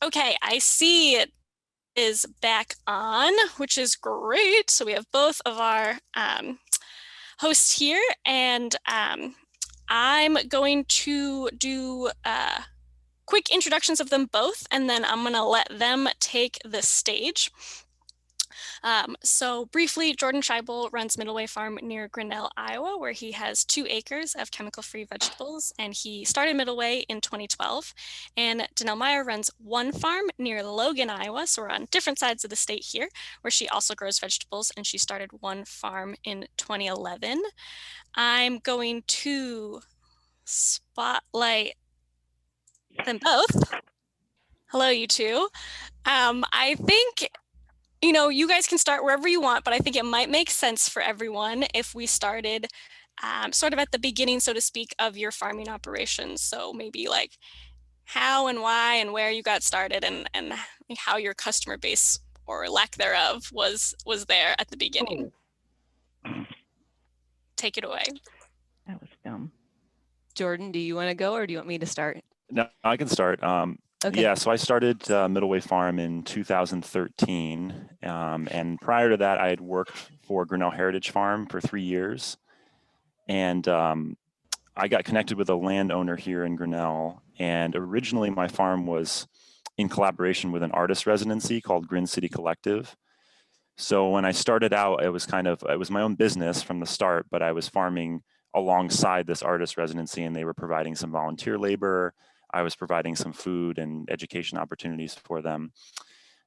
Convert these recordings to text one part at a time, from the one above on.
Okay, I see it is back on, which is great. So we have both of our hosts here, and I'm going to do quick introductions of them both, and then I'm going to let them take the stage. So briefly, Jordan Scheibel runs Middleway Farm near Grinnell, Iowa, where he has 2 acres of chemical-free vegetables, and he started Middleway in 2012. And Danelle Myer runs one farm near Logan, Iowa, so we're on different sides of the state here, where she also grows vegetables, and she started one farm in 2011. I'm going to spotlight them both. Hello, you two. I think you guys can start wherever you want, but I think it might make sense for everyone if we started sort of at the beginning, so to speak, of your farming operations. So maybe like how and why and where you got started and how your customer base or lack thereof was there at the beginning. Oh. Take it away. That was dumb. Jordan, do you want to go or do you want me to start? No, I can start. Okay. Yeah, so I started Middleway Farm in 2013. And prior to that, I had worked for Grinnell Heritage Farm for 3 years. And I got connected with a landowner here in Grinnell. And originally my farm was in collaboration with an artist residency called Green City Collective. So when I started out, it was my own business from the start, but I was farming alongside this artist residency, and they were providing some volunteer labor. I was providing some food and education opportunities for them.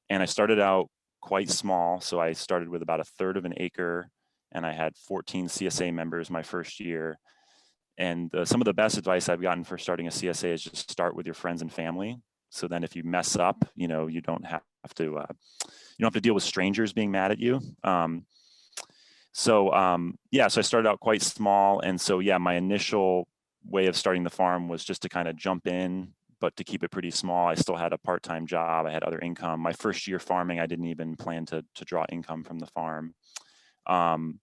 And I started out quite small. So I started with about 1/3 of an acre, and I had 14 CSA members my first year. And some of the best advice I've gotten for starting a CSA is just start with your friends and family. So then if you mess up, you don't have to deal with strangers being mad at you. So I started out quite small. And so, my initial way of starting the farm was just to kind of jump in, but to keep it pretty small. I still had a part-time job. I had other income. My first year farming, I didn't even plan to draw income from the farm. So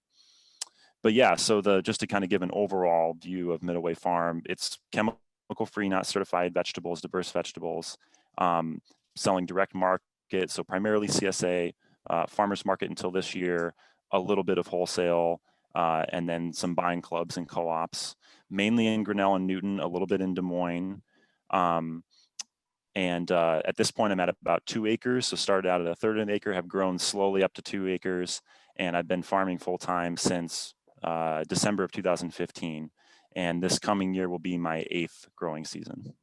just to kind of give an overall view of Middleway Farm, it's chemical-free, not certified vegetables, diverse vegetables, selling direct market, so primarily CSA, farmers market until this year, a little bit of wholesale, and then some buying clubs and co-ops, mainly in Grinnell and Newton, a little bit in Des Moines. At this point, I'm at about 2 acres. So started out at 1/3 of an acre, have grown slowly up to 2 acres. And I've been farming full time since December of 2015. And this coming year will be my 8th growing season.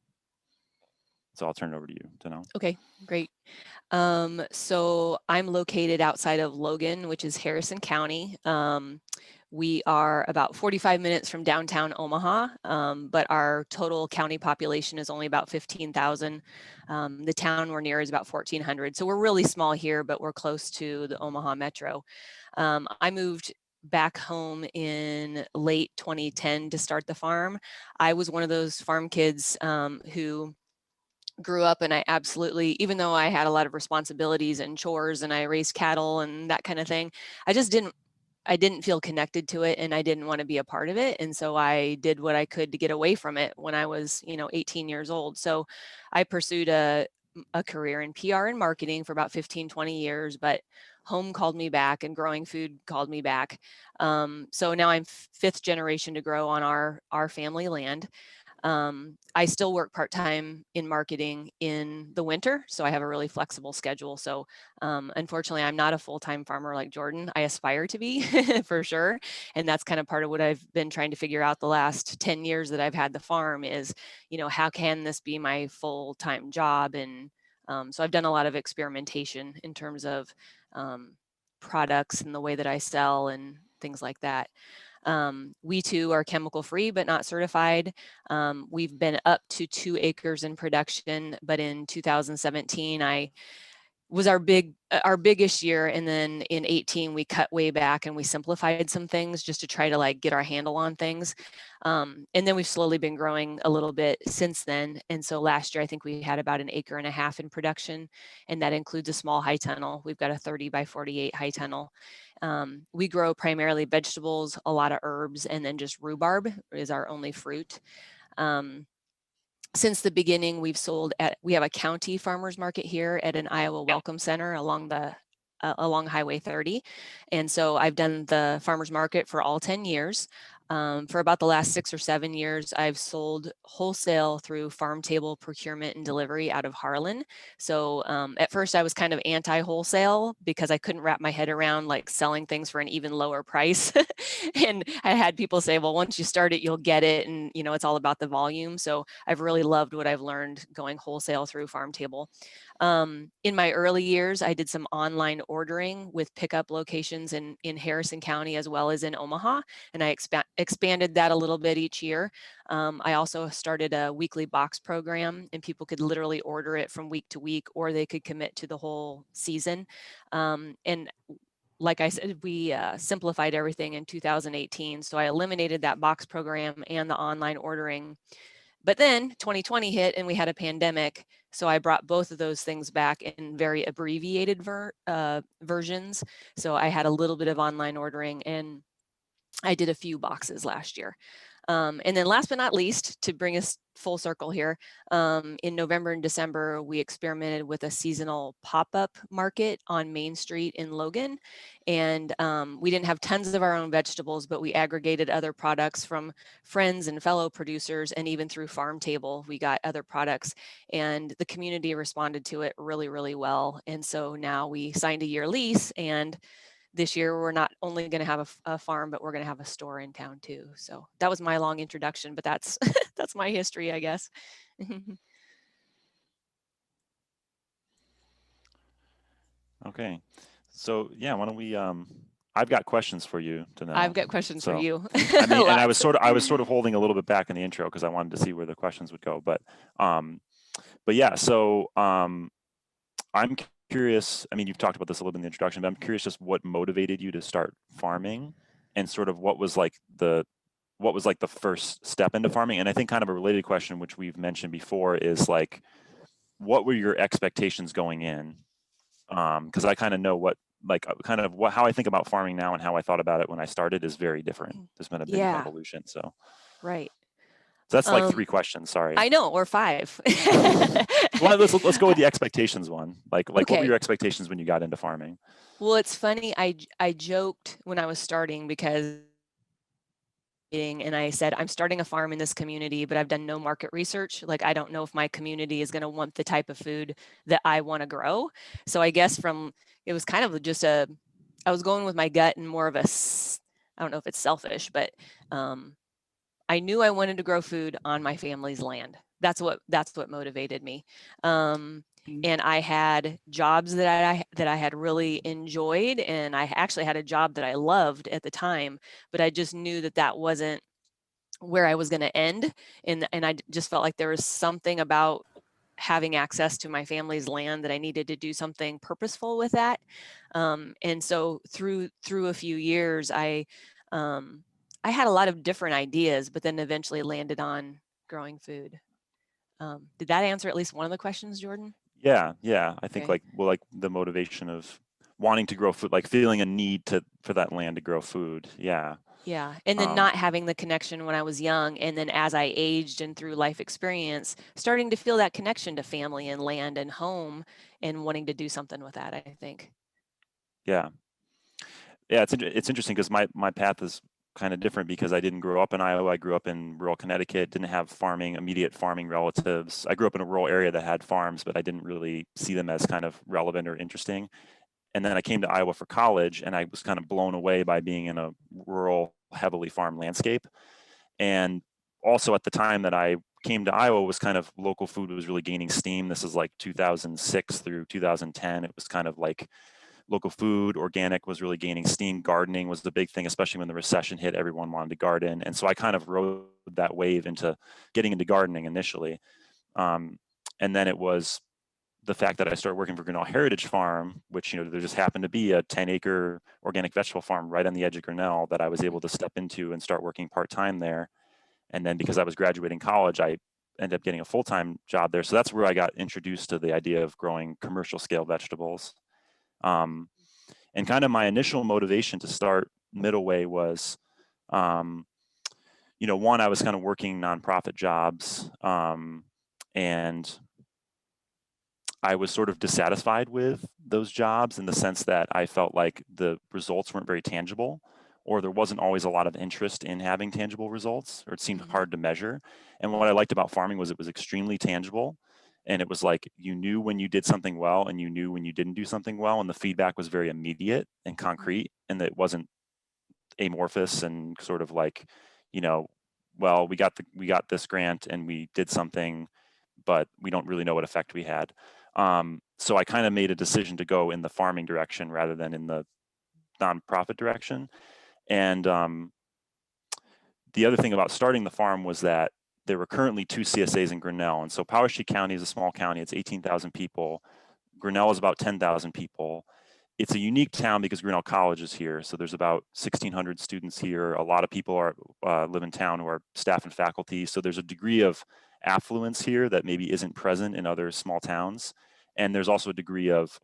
So I'll turn it over to you, Danelle. Okay, great. So I'm located outside of Logan, which is Harrison County. We are about 45 minutes from downtown Omaha, but our total county population is only about 15,000. The town we're near is about 1,400. So we're really small here, but we're close to the Omaha metro. I moved back home in late 2010 to start the farm. I was one of those farm kids who grew up, and I absolutely, even though I had a lot of responsibilities and chores and I raised cattle and that kind of thing, I didn't feel connected to it, and I didn't want to be a part of it. And so I did what I could to get away from it when I was, 18 years old. So I pursued a career in PR and marketing for about 15, 20 years, but home called me back and growing food called me back. So now I'm 5th generation to grow on our family land. I still work part-time in marketing in the winter, so I have a really flexible schedule. So unfortunately, I'm not a full-time farmer like Jordan. I aspire to be for sure. And that's kind of part of what I've been trying to figure out the last 10 years that I've had the farm is, how can this be my full-time job? And so I've done a lot of experimentation in terms of products and the way that I sell and things like that. We too are chemical free, but not certified. We've been up to 2 acres in production, but in 2017, was our biggest year. And then in 18, we cut way back and we simplified some things just to try to get our handle on things. And then we've slowly been growing a little bit since then. And so last year, I think we had about 1.5 acres in production, and that includes a small high tunnel. We've got a 30 by 48 high tunnel. We grow primarily vegetables, a lot of herbs, and then just rhubarb is our only fruit. since the beginning, we have a county farmers market here at an Iowa Welcome Center along Highway 30. And so I've done the farmers market for all 10 years. For about the last 6 or 7 years, I've sold wholesale through farm table procurement and delivery out of Harlan. So at first I was kind of anti-wholesale because I couldn't wrap my head around like selling things for an even lower price. And I had people say, well, once you start it, you'll get it. And, it's all about the volume. So I've really loved what I've learned going wholesale through farm table. In my early years, I did some online ordering with pickup locations in Harrison County as well as in Omaha, and I expanded that a little bit each year. I also started a weekly box program, and people could literally order it from week to week, or they could commit to the whole season. And like I said, we simplified everything in 2018. So I eliminated that box program and the online ordering. But then 2020 hit and we had a pandemic. So I brought both of those things back in very abbreviated versions. So I had a little bit of online ordering, and I did a few boxes last year. And then last but not least, to bring us full circle here, in November and December, we experimented with a seasonal pop-up market on Main Street in Logan. And we didn't have tons of our own vegetables, but we aggregated other products from friends and fellow producers, and even through Farm Table, we got other products. And the community responded to it really, really well. And so now we signed a year lease, and this year we're not only going to have a farm, but we're going to have a store in town too. So that was my long introduction, but that's that's my history, I guess. Okay, so yeah, why don't we? I've got questions for you, Danelle. I've got questions for you. I mean, and I was sort of holding a little bit back in the intro because I wanted to see where the questions would go, but yeah. So I'm curious. I mean, you've talked about this a little bit in the introduction, but I'm curious just what motivated you to start farming, and sort of what was like the first step into farming. And I think kind of a related question, which we've mentioned before, is like, what were your expectations going in? Because I kind of know how I think about farming now and how I thought about it when I started is very different. There's been a big evolution. So right. So that's like 3 questions. Sorry. I know, or 5. Well, let's go with the expectations one. Like Okay. What were your expectations when you got into farming? Well, it's funny. I joked when I was starting because, and I said, I'm starting a farm in this community, but I've done no market research. Like, I don't know if my community is going to want the type of food that I want to grow. So I guess it was kind of just I was going with my gut and more of I don't know if it's selfish, but I knew I wanted to grow food on my family's land. That's what motivated me. And I had jobs that I had really enjoyed, and I actually had a job that I loved at the time, but I just knew that wasn't where I was going to end. And I just felt like there was something about having access to my family's land that I needed to do something purposeful with that. And so through a few years, I had a lot of different ideas, but then eventually landed on growing food. Did that answer at least one of the questions, Jordan? Yeah. I think like the motivation of wanting to grow food, like feeling a need for that land to grow food. Yeah. Yeah. And then not having the connection when I was young. And then as I aged and through life experience, starting to feel that connection to family and land and home, and wanting to do something with that, I think. Yeah. It's interesting because my path is kind of different because I didn't grow up in Iowa. I grew up in rural Connecticut, didn't have immediate farming relatives. I grew up in a rural area that had farms, but I didn't really see them as kind of relevant or interesting. And then I came to Iowa for college, and I was kind of blown away by being in a rural, heavily farmed landscape. And also at the time that I came to Iowa was kind of local food was really gaining steam. This is like 2006 through 2010. It was kind of like local food, organic was really gaining steam. Gardening was the big thing, especially when the recession hit, everyone wanted to garden. And so I kind of rode that wave into getting into gardening initially. And then it was the fact that I started working for Grinnell Heritage Farm, which, there just happened to be a 10-acre organic vegetable farm right on the edge of Grinnell that I was able to step into and start working part-time there. And then because I was graduating college, I ended up getting a full-time job there. So that's where I got introduced to the idea of growing commercial scale vegetables. And kind of my initial motivation to start Middleway was, one, I was kind of working nonprofit jobs, And I was sort of dissatisfied with those jobs in the sense that I felt like the results weren't very tangible, or there wasn't always a lot of interest in having tangible results, or it seemed hard to measure. And what I liked about farming was it was extremely tangible. And it was like you knew when you did something well and you knew when you didn't do something well. And the feedback was very immediate and concrete, and that it wasn't amorphous and sort of like, you know, well, we got this grant and we did something, but we don't really know what effect we had. So I kind of made a decision to go in the farming direction rather than in the nonprofit direction. And the other thing about starting the farm was that there were currently 2 CSAs in Grinnell. And so Poweshiek County is a small county. It's 18,000 people. Grinnell is about 10,000 people. It's a unique town because Grinnell College is here. So there's about 1,600 students here. A lot of people live in town who are staff and faculty. So there's a degree of affluence here that maybe isn't present in other small towns. And there's also a degree of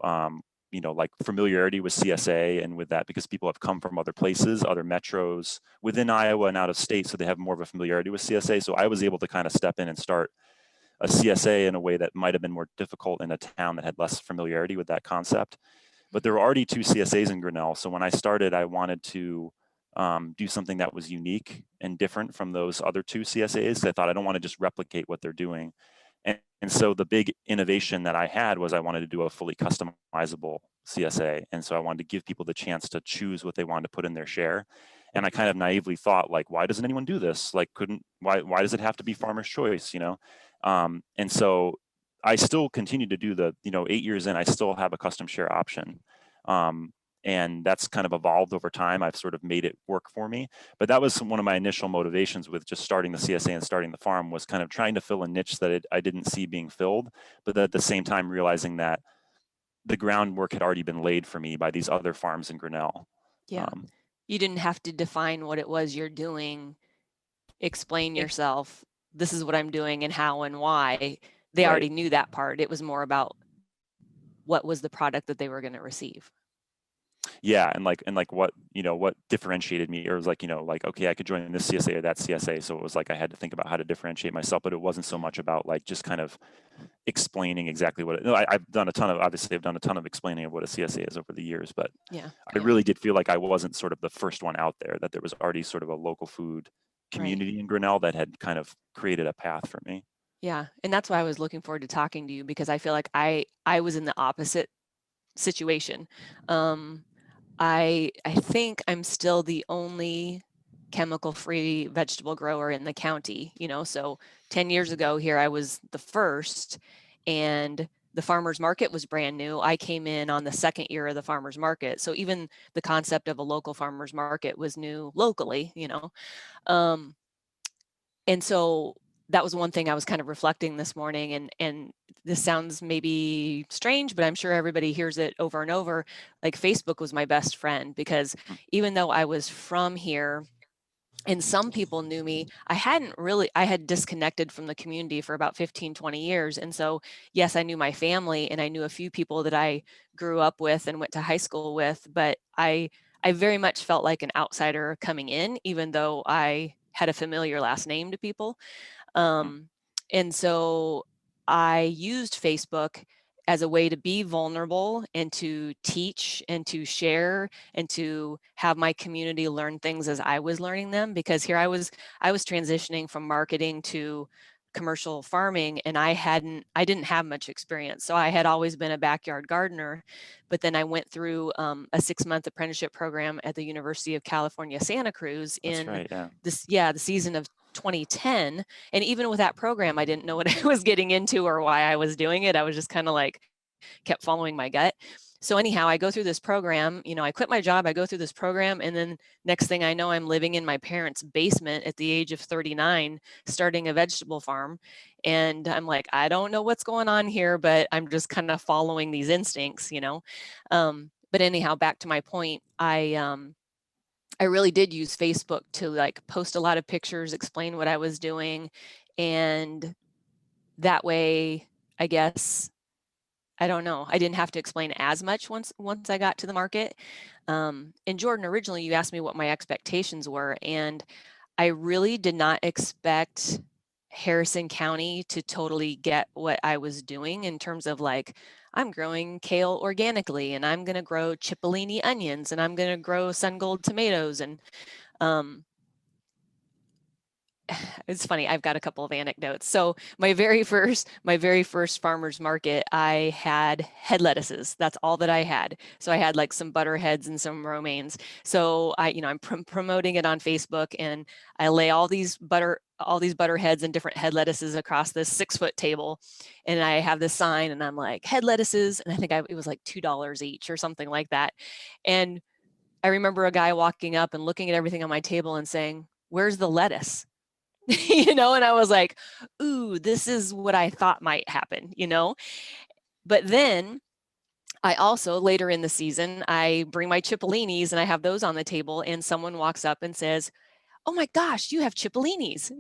like familiarity with CSA and with that, because people have come from other places, other metros within Iowa and out of state. So they have more of a familiarity with CSA. So I was able to kind of step in and start a CSA in a way that might have been more difficult in a town that had less familiarity with that concept. But there were already 2 CSAs in Grinnell. So when I started, I wanted to do something that was unique and different from those other 2 CSAs. I thought I don't want to just replicate what they're doing. And so the big innovation that I had was I wanted to do a fully customizable CSA. And so I wanted to give people the chance to choose what they wanted to put in their share. And I kind of naively thought, like, why doesn't anyone do this? Like, why does it have to be farmer's choice, And so I still continue to do 8 years in, I still have a custom share option. And that's kind of evolved over time. I've sort of made it work for me. But that was one of my initial motivations with just starting the CSA and starting the farm, was kind of trying to fill a niche that I didn't see being filled, but at the same time realizing that the groundwork had already been laid for me by these other farms in Grinnell. Yeah. You didn't have to define what it was you're doing, explain yourself, this is what I'm doing and how and why. They Right. already knew that part. It was more about what was the product that they were going to receive. Yeah, and what what differentiated me, or was like okay, I could join this CSA or that CSA. So it was like I had to think about how to differentiate myself, but it wasn't so much about like just kind of explaining exactly what I've done a ton of explaining of what a CSA is over the years, but yeah, I really did feel like I wasn't sort of the first one out there, that there was already sort of a local food community in Grinnell that had kind of created a path for me. Yeah, and that's why I was looking forward to talking to you, because I feel like I was in the opposite situation. I think I'm still the only chemical-free vegetable grower in the county, so 10 years ago here I was the first, and the farmers market was brand new. I came in on the second year of the farmers market. So even the concept of a local farmers market was new locally, and so that was one thing I was kind of reflecting this morning, and this sounds maybe strange, but I'm sure everybody hears it over and over. Like, Facebook was my best friend, because even though I was from here and some people knew me, I had disconnected from the community for about 15, 20 years. And so, yes, I knew my family and I knew a few people that I grew up with and went to high school with, but I very much felt like an outsider coming in, even though I had a familiar last name to people. And so I used Facebook as a way to be vulnerable and to teach and to share and to have my community learn things as I was learning them, because here I was transitioning from marketing to commercial farming, and I didn't have much experience. So I had always been a backyard gardener, but then I went through a 6-month apprenticeship program at the University of California, Santa Cruz in the season of 2010. And even with that program, I didn't know what I was getting into or why I was doing it. I was just kind of like kept following my gut. So anyhow, I go through this program, I quit my job, I go through this program, and then next thing I know, I'm living in my parents' basement at the age of 39, starting a vegetable farm. And I'm like, I don't know what's going on here, but I'm just kind of following these instincts, But anyhow, back to my point, I really did use Facebook to like post a lot of pictures, explain what I was doing. And that way, I guess, I don't know, I didn't have to explain as much once I got to the market. And Jordan, originally you asked me what my expectations were, and I really did not expect Harrison County to totally get what I was doing in terms of like, I'm growing kale organically, and I'm going to grow cipollini onions, and I'm going to grow sun gold tomatoes. And it's funny, I've got a couple of anecdotes. So my very first farmer's market, I had head lettuces. That's all that I had. So I had like some butter heads and some romaines. So I'm promoting it on Facebook, and I lay all these butter heads and different head lettuces across this 6-foot table. And I have this sign, and I'm like, head lettuces. And I think it was like $2 each or something like that. And I remember a guy walking up and looking at everything on my table and saying, "Where's the lettuce?" And I was like, ooh, this is what I thought might happen, But then I also, later in the season, I bring my cipollinis and I have those on the table, and someone walks up and says, "Oh my gosh, you have cipollinis,"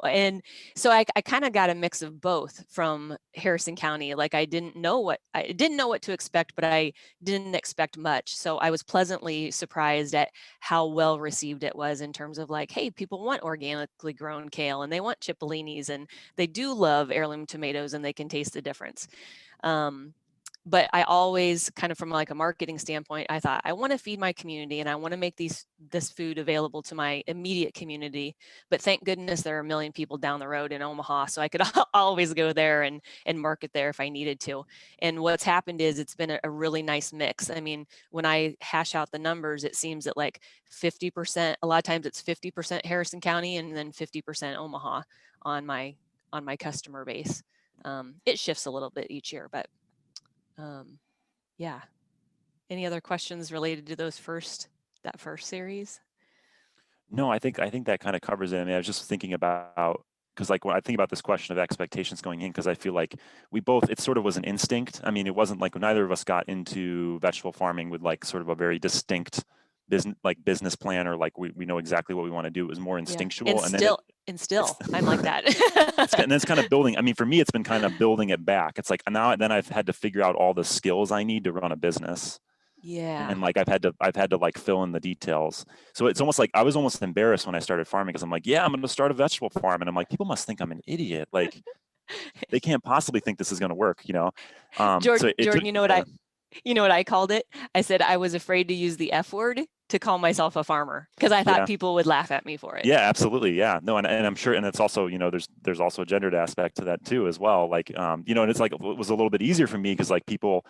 And so I kind of got a mix of both from Harrison County. Like I didn't know what to expect, but I didn't expect much. So I was pleasantly surprised at how well received it was in terms of like, hey, people want organically grown kale, and they want cipollinis, and they do love heirloom tomatoes, and they can taste the difference. But I always kind of, from like a marketing standpoint, I thought I want to feed my community, and I want to make this food available to my immediate community. But thank goodness there are a million people down the road in Omaha, so I could always go there and market there if I needed to. And what's happened is it's been a really nice mix. I mean, when I hash out the numbers, it seems that like 50%, a lot of times it's 50% Harrison County and then 50% Omaha on my customer base. It shifts a little bit each year, but yeah. Any other questions related to that first series? No, I think that kind of covers it. I mean, I was just thinking about, because like when I think about this question of expectations going in, because I feel like it sort of was an instinct. I mean, it wasn't like neither of us got into vegetable farming with like sort of a very distinct business plan, or like we know exactly what we want to do. It was more instinctual. Yeah. And still I'm like that. And then it's kind of building. I mean, for me, it's been kind of building it back. It's like then I've had to figure out all the skills I need to run a business. Yeah. And like I've had to like fill in the details. So it's almost like I was almost embarrassed when I started farming, because I'm like, yeah, I'm going to start a vegetable farm, and I'm like, people must think I'm an idiot. Like they can't possibly think this is going to work, Jordan, you know what I called it? I said I was afraid to use the F word to call myself a farmer, because I thought people would laugh at me for it. Yeah, absolutely. Yeah, no, and I'm sure, and it's also, there's also a gendered aspect to that too as well. Like, and it's like, it was a little bit easier for me because like people,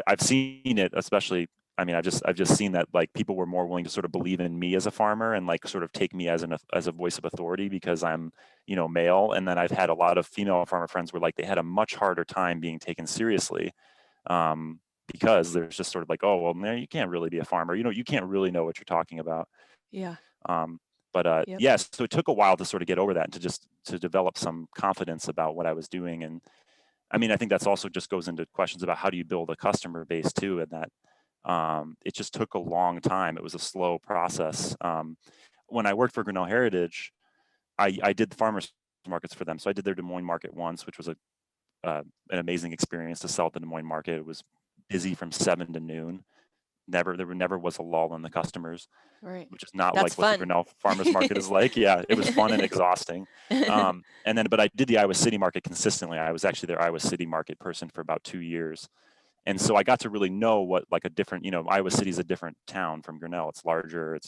I've seen it, especially. I mean, I've just seen that like people were more willing to sort of believe in me as a farmer and like sort of take me as a voice of authority because I'm, male. And then I've had a lot of female farmer friends where like they had a much harder time being taken seriously. Because there's just sort of like, oh, well, no, you can't really be a farmer. You can't really know what you're talking about. Yeah. Yep. Yes, so it took a while to sort of get over that and to develop some confidence about what I was doing. And I mean, I think that's also just goes into questions about how do you build a customer base too, and that it just took a long time. It was a slow process. When I worked for Grinnell Heritage, I did the farmers markets for them. So I did their Des Moines market once, which was an amazing experience to sell at the Des Moines market. It was busy from 7 to noon. There never was a lull in the customers, right? Which is not That's like what fun. the Grinnell farmers market is like. Yeah, it was fun and exhausting. But I did the Iowa City market consistently. I was actually their Iowa City market person for about 2 years. And so I got to really know what like a different, Iowa City is a different town from Grinnell. It's larger.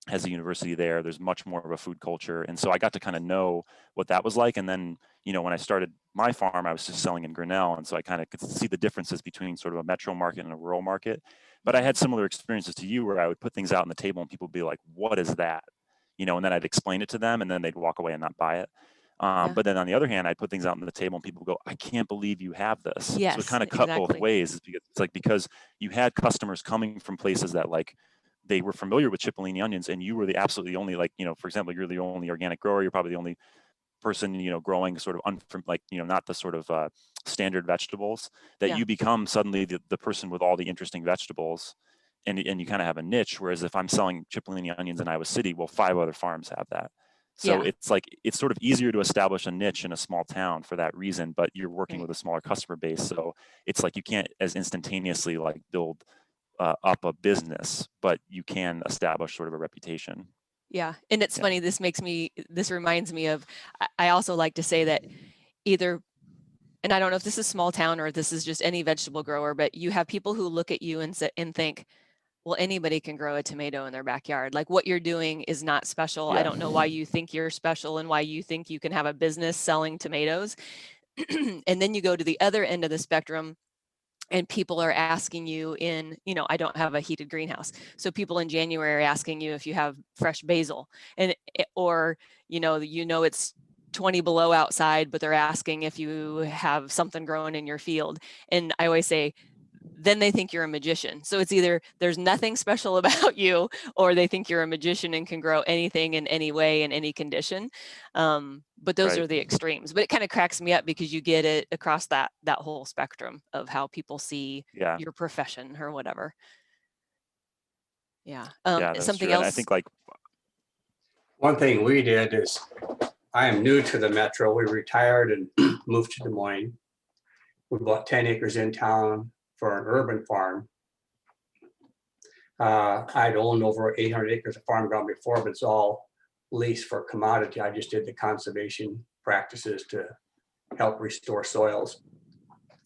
Has a university there. There's much more of a food culture. And so I got to kind of know what that was like. And then, when I started my farm, I was just selling in Grinnell. And so I kind of could see the differences between sort of a metro market and a rural market. But I had similar experiences to you where I would put things out on the table and people would be like, what is that? And then I'd explain it to them and then they'd walk away and not buy it. But then on the other hand, I'd put things out on the table and people go, I can't believe you have this. Yes, so it kind of cut both ways. Because you had customers coming from places that like, they were familiar with cipollini onions, and you were the absolutely only, like, for example, you're the only organic grower. You're probably the only person, growing sort of not the sort of standard vegetables that you become suddenly the person with all the interesting vegetables, and you kind of have a niche. Whereas if I'm selling cipollini onions in Iowa City, well, 5 other farms have that. So it's like, it's sort of easier to establish a niche in a small town for that reason, but you're working with a smaller customer base. So it's like, you can't as instantaneously like build up a business, but you can establish sort of a reputation. Yeah. And it's funny, this reminds me of, I also like to say that either, and I don't know if this is small town or this is just any vegetable grower, but you have people who look at you and think, well, anybody can grow a tomato in their backyard. Like, what you're doing is not special. I don't know why you think you're special and why you think you can have a business selling tomatoes. And then you go to the other end of the spectrum and people are asking you in, I don't have a heated greenhouse. So people in January are asking you if you have fresh basil, and or, it's 20 below outside, but they're asking if you have something growing in your field. And I always say, then they think you're a magician. So it's either there's nothing special about you, or they think you're a magician and can grow anything in any way in any condition. But those are the extremes. But it kind of cracks me up because you get it across that whole spectrum of how people see your profession or whatever. Yeah. Something true. else. And I think, like, one thing we did is, I am new to the metro. We retired and moved to Des Moines. We bought 10 acres in town for an urban farm. I'd owned over 800 acres of farm ground before, but it's all leased for commodity. I just did the conservation practices to help restore soils.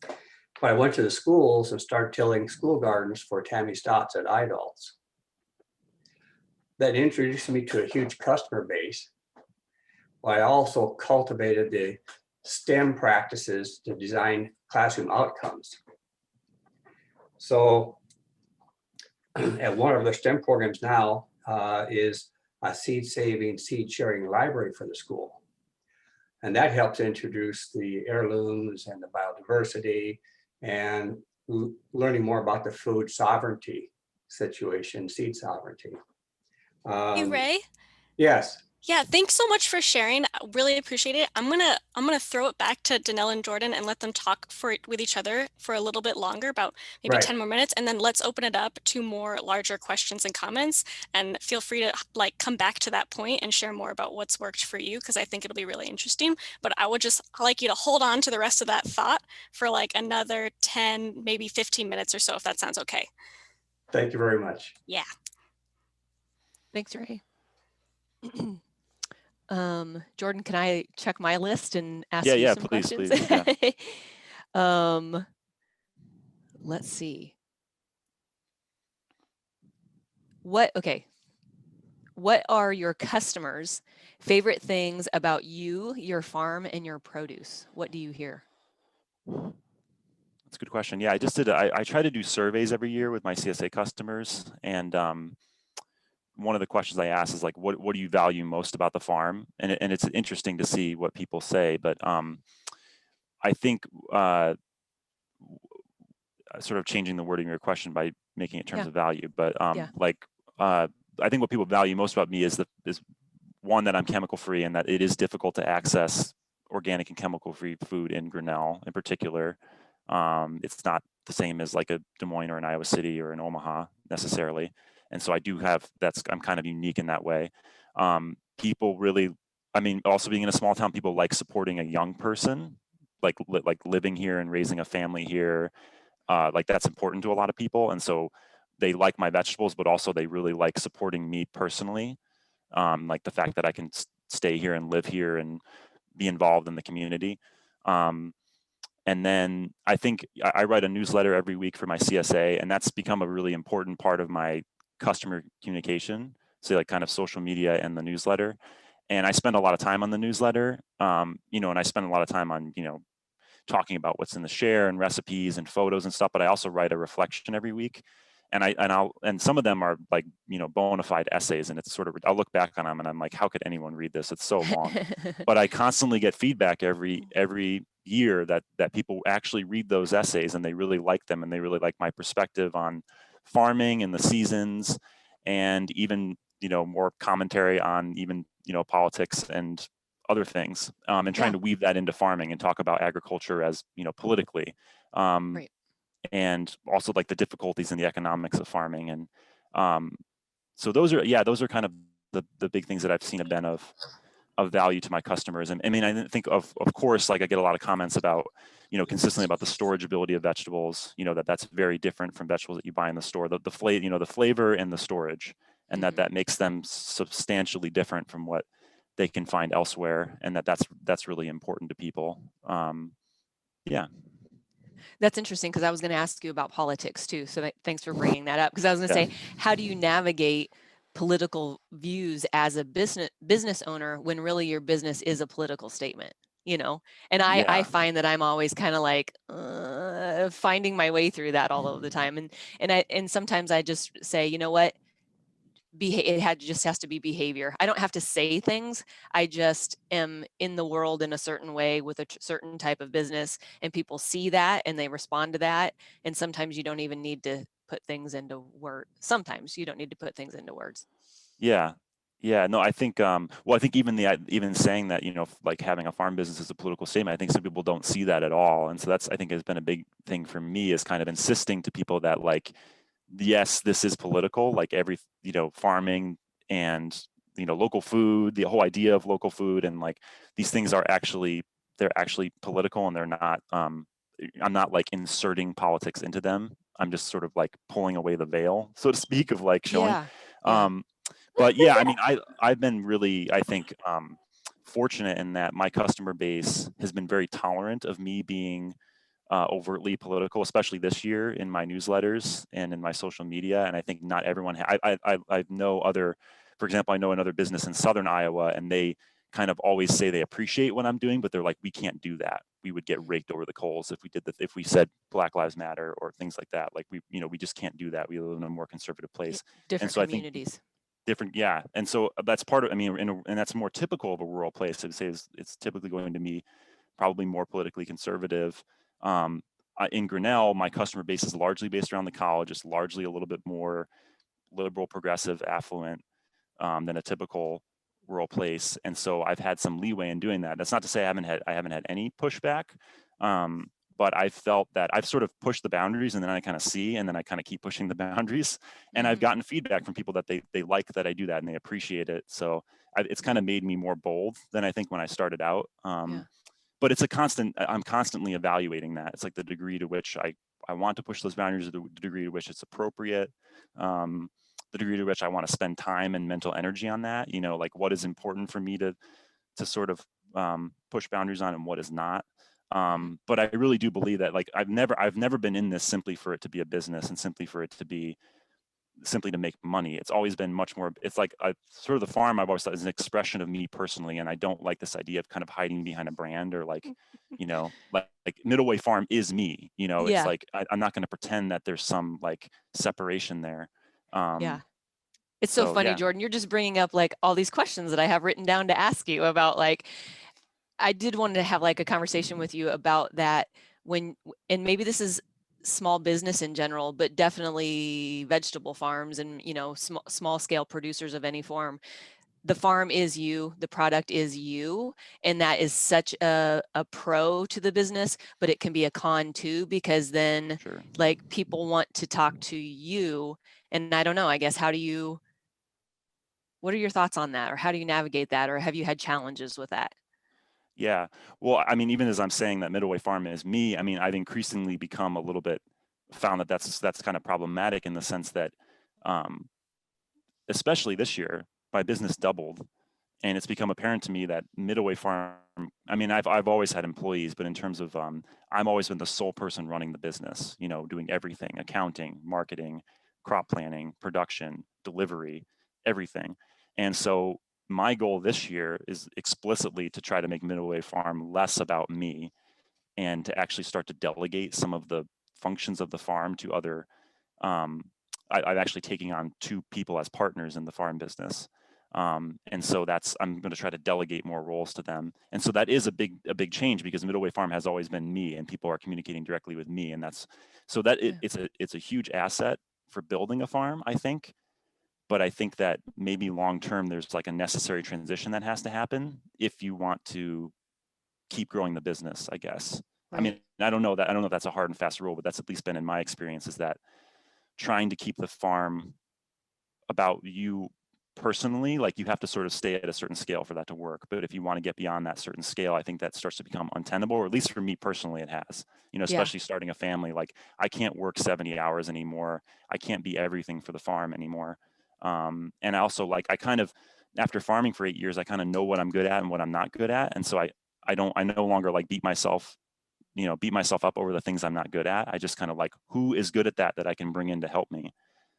But I went to the schools and started tilling school gardens for Tammy Stotts at Idolls. That introduced me to a huge customer base. But I also cultivated the STEM practices to design classroom outcomes. So at one of the STEM programs now is a seed saving, seed sharing library for the school. And that helps introduce the heirlooms and the biodiversity and learning more about the food sovereignty situation, seed sovereignty. Hey, Ray. Yes. Yeah, thanks so much for sharing. I really appreciate it. I'm gonna throw it back to Danelle and Jordan and let them talk with each other for a little bit longer, about maybe 10 more minutes, and then let's open it up to more larger questions and comments. And feel free to come back to that point and share more about what's worked for you, because I think it'll be really interesting. But I would just like you to hold on to the rest of that thought for another 10, maybe 15 minutes or so, if that sounds okay. Thank you very much. Yeah. Thanks, Ray. Jordan, can I check my list and ask you some questions? Please, Let's see. What are your customers' favorite things about you, your farm, and your produce? What do you hear? That's a good question. Yeah, I try to do surveys every year with my CSA customers, and one of the questions I ask is what do you value most about the farm? And it's interesting to see what people say, but I think sort of changing the wording of your question by making it terms of value, but I think what people value most about me is one, that I'm chemical free and that it is difficult to access organic and chemical free food in Grinnell in particular. It's not the same as like a Des Moines or an Iowa City or an Omaha necessarily. And so I do have, I'm kind of unique in that way. People really, also being in a small town, people like supporting a young person, like living here and raising a family here. That's important to a lot of people. And so they like my vegetables, but also they really like supporting me personally. Like the fact that I can stay here and live here and be involved in the community. And then I think I write a newsletter every week for my CSA, and that's become a really important part of my customer communication. So kind of social media and the newsletter. And I spend a lot of time on the newsletter, and I spend a lot of time on, talking about what's in the share and recipes and photos and stuff, but I also write a reflection every week. And some of them are bona fide essays, and it's sort of, I'll look back on them and I'm like, how could anyone read this? It's so long. But I constantly get feedback every year that people actually read those essays and they really like them, and they really like my perspective on farming and the seasons, and even more commentary on even politics and other things, and trying to weave that into farming and talk about agriculture as politically. Right. And also like the difficulties in the economics of farming. And so those are kind of the big things that I've seen have been of value to my customers. And I think of course, like I get a lot of comments about, consistently about the storage ability of vegetables, that's very different from vegetables that you buy in the store, the flavor and the storage. and that makes them substantially different from what they can find elsewhere, and that's really important to people. Yeah. That's interesting, because I was going to ask you about politics too. So thanks for bringing that up, because I was going to Yeah. say, how do you navigate political views as a business owner when really your business is a political statement? You know, and I Yeah. find that I'm always kind of like finding my way through that all of the time, and sometimes I just say, you know what, just has to be behavior. I don't have to say things. I just am in the world in a certain way with a certain type of business, and people see that and they respond to that. And sometimes you don't even need to put things into words. Sometimes you don't need to put things into words. Yeah. Yeah, no, I think, well, I think even saying that, like having a farm business is a political statement, I think some people don't see that at all. And so that's, I think, has been a big thing for me, is kind of insisting to people that, like, yes, this is political, like farming and, local food, the whole idea of local food, and like these things they're actually political, and they're not, I'm not like inserting politics into them. I'm just sort of like pulling away the veil, so to speak, of like showing. Yeah. But yeah, I mean, I've been really, I think, fortunate in that my customer base has been very tolerant of me being overtly political, especially this year in my newsletters and in my social media. And I think not everyone. I know other, for example, I know another business in Southern Iowa, and they kind of always say they appreciate what I'm doing, but they're like, we can't do that. We would get raked over the coals if we did that. If we said Black Lives Matter or things like that, like we just can't do that. We live in a more conservative place. Different And so I think communities. different, yeah. And so that's part of, I mean, and that's more typical of a rural place. I'd say it's typically going to be probably more politically conservative. In Grinnell, my customer base is largely based around the college. It's largely a little bit more liberal, progressive, affluent than a typical rural place. And so I've had some leeway in doing that. That's not to say I haven't had any pushback. But I felt that I've sort of pushed the boundaries, and then I kind of see, and then I kind of keep pushing the boundaries. And I've gotten feedback from people that they like that I do that, and they appreciate it. So it's kind of made me more bold than I think when I started out. But it's a constant, I'm constantly evaluating that. It's like the degree to which I want to push those boundaries, the degree to which it's appropriate, the degree to which I want to spend time and mental energy on that, like what is important for me to sort of push boundaries on, and what is not. But I really do believe that, like, I've never been in this simply for it to be a business and simply to make money. It's always been much more, it's like sort of the farm I've always thought is an expression of me personally. And I don't like this idea of kind of hiding behind a brand, or like, like Middle Way Farm is me, it's like, I'm not going to pretend that there's some like separation there. It's so funny, yeah. Jordan, you're just bringing up like all these questions that I have written down to ask you about. Like, I did want to have like a conversation with you about that, and maybe this is small business in general, but definitely vegetable farms and, small scale producers of any form. The farm is you, the product is you, and that is such a pro to the business, but it can be a con too, because then like people want to talk to you. And I don't know, I guess, what are your thoughts on that? Or how do you navigate that? Or have you had challenges with that? Yeah. Well, I mean, even as I'm saying that Middle Way Farm is me, I mean, I've increasingly become a little bit found that that's kind of problematic, in the sense that, especially this year, my business doubled, and it's become apparent to me that Middle Way Farm, I mean, I've always had employees, but in terms of, I've always been the sole person running the business, doing everything: accounting, marketing, crop planning, production, delivery, everything. And so my goal this year is explicitly to try to make Middle Way Farm less about me, and to actually start to delegate some of the functions of the farm to other. I'm actually taking on 2 people as partners in the farm business. And so I'm going to try to delegate more roles to them. And so that is a big change, because Middle Way Farm has always been me, and people are communicating directly with me. And it's a huge asset for building a farm, I think. But I think that maybe long-term, there's like a necessary transition that has to happen if you want to keep growing the business, I guess. Right. I mean, I don't know if that's a hard and fast rule, but that's at least been in my experience, is that trying to keep the farm about you personally, like, you have to sort of stay at a certain scale for that to work. But if you want to get beyond that certain scale, I think that starts to become untenable, or at least for me personally, it has, especially starting a family. Like, I can't work 70 hours anymore. I can't be everything for the farm anymore. And I also like, I kind of, after farming for 8 years, I kind of know what I'm good at and what I'm not good at. And so I no longer like beat myself up over the things I'm not good at. I just kind of like, who is good at that I can bring in to help me,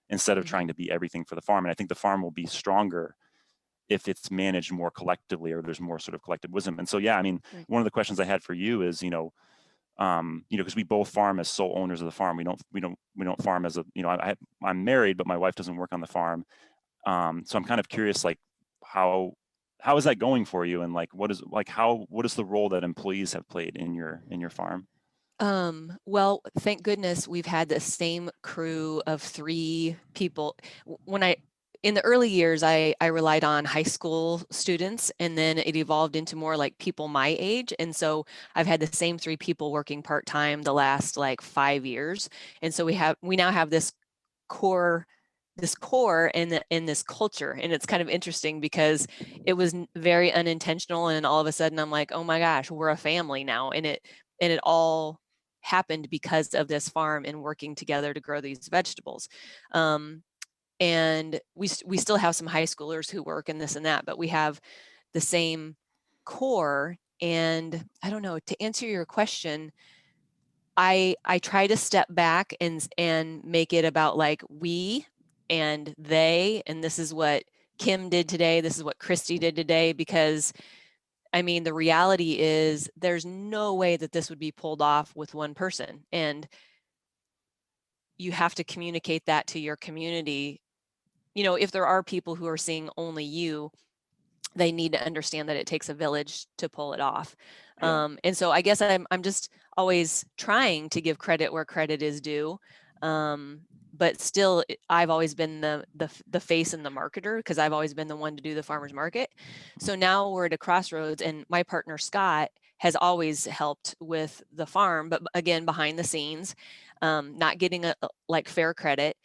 instead of trying to be everything for the farm. And I think the farm will be stronger if it's managed more collectively, or there's more sort of collective wisdom. And so, yeah, I mean, Right. one of the questions I had for you is, because we both farm as sole owners of the farm. We don't farm as a, I'm married, but my wife doesn't work on the farm. So I'm kind of curious, like, how is that going for you? And like, what is the role that employees have played in your farm? Well, thank goodness we've had the same crew of 3 people. In the early years, I relied on high school students, and then it evolved into more like people my age. And so I've had the same 3 people working part-time the last like 5 years. And so we now have this core in this culture. And it's kind of interesting because it was very unintentional. And all of a sudden I'm like, oh my gosh, we're a family now. And it all happened because of this farm and working together to grow these vegetables. And we still have some high schoolers who work and this and that, but we have the same core. And I don't know, to answer your question, I try to step back and make it about like we and they, and this is what Kim did today, this is what Christy did today, because I mean, the reality is there's no way that this would be pulled off with one person. And you have to communicate that to your community. If there are people who are seeing only you, they need to understand that it takes a village to pull it off. Yeah. And so I guess I'm just always trying to give credit where credit is due. But still, I've always been the face and the marketer, because I've always been the one to do the farmer's market. So now we're at a crossroads, and my partner Scott has always helped with the farm, but again, behind the scenes, not getting like fair credit.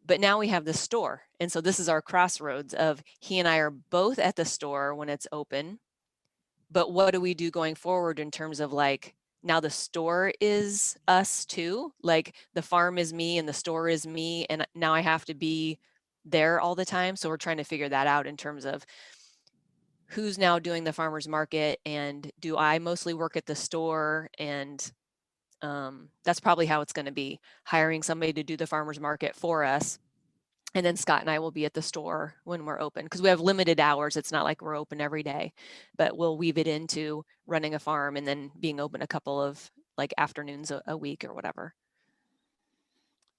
But now we have the store. And so this is our crossroads of he and I are both at the store when it's open. But what do we do going forward in terms of like, now the store is us too? Like the farm is me and the store is me. And now I have to be there all the time. So we're trying to figure that out in terms of who's now doing the farmer's market, and do I mostly work at the store? And that's probably how it's going to be, hiring somebody to do the farmer's market for us. And then Scott and I will be at the store when we're open, because we have limited hours. It's not like we're open every day, but we'll weave it into running a farm and then being open a couple of like afternoons a week or whatever.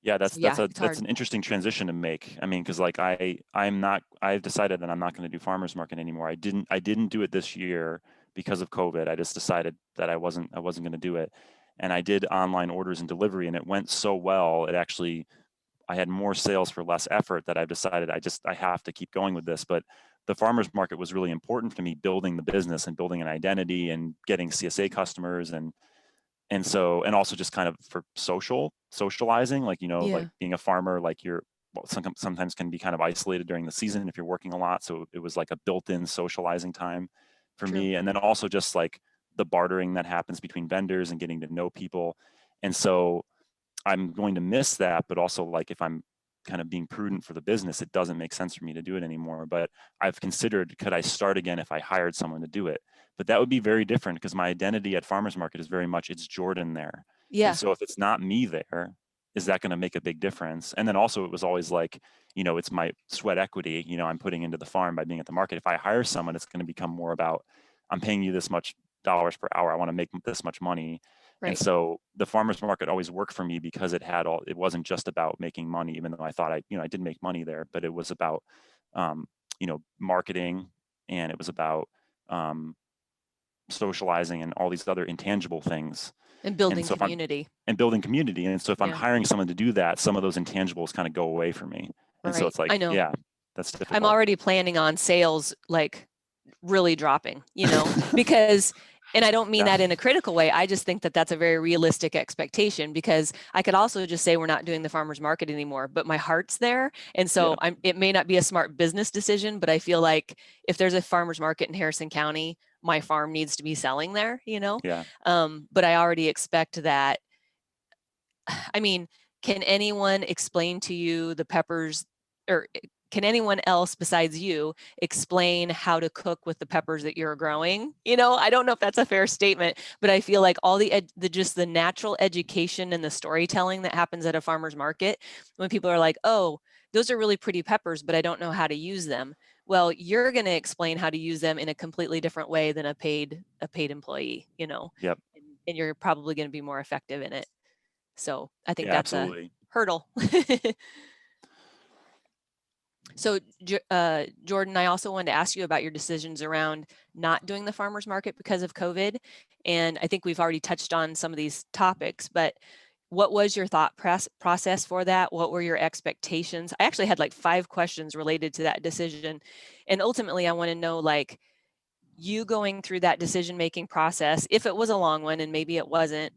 Yeah, So yeah, it's that's hard. an interesting transition to make. I mean, because like I've decided that I'm not going to do farmers market anymore. I didn't do it this year because of COVID. I just decided that I wasn't going to do it, and I did online orders and delivery, and it went so well. I had more sales for less effort, that I've decided I have to keep going with this. But the farmers market was really important to me, building the business and building an identity and getting CSA customers, and so, and also just kind of for socializing, like, Yeah. like being a farmer, like sometimes can be kind of isolated during the season if you're working a lot. So it was like a built-in socializing time for True. me. And then also just like the bartering that happens between vendors and getting to know people. And so I'm going to miss that, but also like if I'm kind of being prudent for the business, it doesn't make sense for me to do it anymore. But I've considered, could I start again if I hired someone to do it? But that would be very different, because my identity at farmers market is very much, it's Jordan there. Yeah. And so if it's not me there, is that going to make a big difference? And then also it was always like, it's my sweat equity, I'm putting into the farm by being at the market. If I hire someone, it's going to become more about, I'm paying you this much dollars per hour. I want to make this much money. Right. And so the farmers market always worked for me because it wasn't just about making money, even though I thought I did make money there, but it was about, marketing, and it was about socializing and all these other intangible things. And building And so community. And building community. And so if I'm Yeah. hiring someone to do that, some of those intangibles kind of go away for me. And so Right. it's like, I know. yeah, that's difficult. I'm already planning on sales like really dropping, because, and I don't mean Yeah. that in a critical way. I just think that that's a very realistic expectation, because I could also just say we're not doing the farmer's market anymore, but my heart's there. And so it may not be a smart business decision, but I feel like if there's a farmer's market in Harrison County, my farm needs to be selling there, Yeah. But I already expect that. I mean, can anyone explain to you the peppers, or can anyone else besides you explain how to cook with the peppers that you're growing? You know, I don't know if that's a fair statement, but I feel like all the just the natural education and the storytelling that happens at a farmer's market, when people are like, oh, those are really pretty peppers, but I don't know how to use them. Well, you're going to explain how to use them in a completely different way than a paid employee, you know. Yep. And you're probably going to be more effective in it. So I think Yeah, that's absolutely. a hurdle. So Jordan, I also wanted to ask you about your decisions around not doing the farmer's market because of COVID. And I think we've already touched on some of these topics, but what was your thought process for that? What were your expectations? I actually had like 5 questions related to that decision. And ultimately, I want to know, like, you going through that decision-making process, if it was a long one and maybe it wasn't,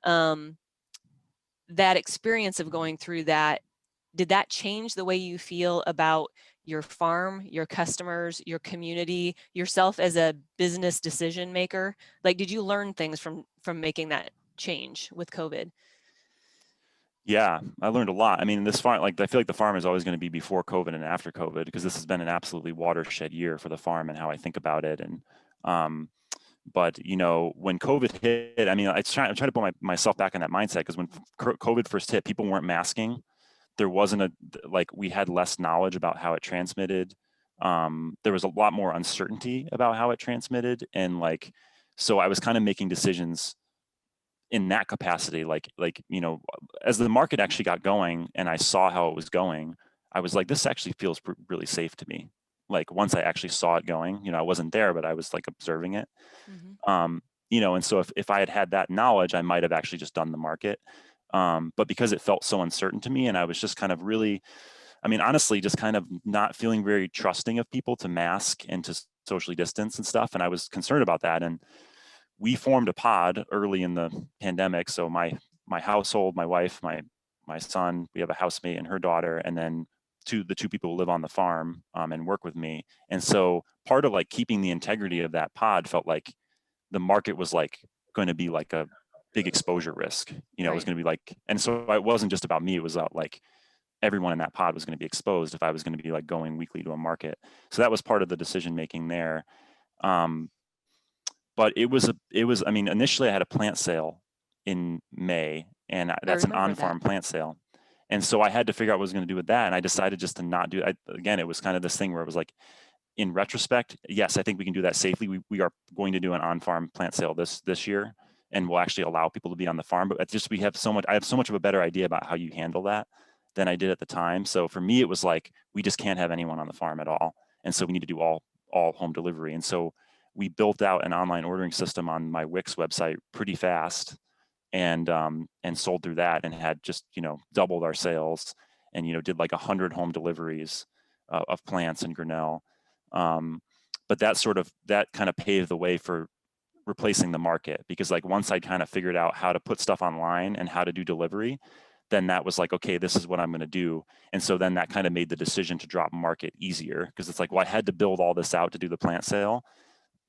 that experience of going through that, did that change the way you feel about your farm, your customers, your community, yourself as a business decision maker? Like, did you learn things from making that change with COVID? Yeah, I learned a lot. I mean, this farm, like, I feel like the farm is always going to be before COVID and after COVID, because this has been an absolutely watershed year for the farm and how I think about it. And, but you know, when COVID hit, I mean, I'm trying to put myself back in that mindset, because when COVID first hit, people weren't masking. There wasn't we had less knowledge about how it transmitted. There was a lot more uncertainty about how it transmitted. And like, so I was kind of making decisions in that capacity, like, you know, as the market actually got going and I saw how it was going, I was like, this actually feels really safe to me. Like, once I actually saw it going, you know, I wasn't there, but I was like observing it. Mm-hmm. You know, and so if I had had that knowledge, I might have actually just done the market. But because it felt so uncertain to me, and I was just kind of really, I mean, honestly, just kind of not feeling very trusting of people to mask and to socially distance and stuff. And I was concerned about that. And we formed a pod early in the pandemic. So my household, my wife, my son, we have a housemate and her daughter, and then the two people who live on the farm and work with me. And so part of like keeping the integrity of that pod felt like the market was like going to be like a big exposure risk. You know, it was going to be like, and so it wasn't just about me. It was like everyone in that pod was going to be exposed if I was going to be like going weekly to a market. So that was part of the decision making there. But it was, I mean, initially I had a plant sale in May, and that's an on-farm plant sale. And so I had to figure out what I was going to do with that. And I decided just to not do it. Again, it was kind of this thing where it was like, in retrospect, yes, I think we can do that safely. We are going to do an on-farm plant sale this year, and we'll actually allow people to be on the farm. But just I have so much of a better idea about how you handle that than I did at the time. So for me, it was like, we just can't have anyone on the farm at all. And so we need to do all home delivery. And so we built out an online ordering system on my Wix website pretty fast, and sold through that, and had just, you know, doubled our sales, and, you know, did like 100 home deliveries of plants in Grinnell. But that kind of paved the way for replacing the market, because like once I kind of figured out how to put stuff online and how to do delivery, then that was like, okay, this is what I'm going to do. And so then that kind of made the decision to drop market easier, because it's like, well, I had to build all this out to do the plant sale.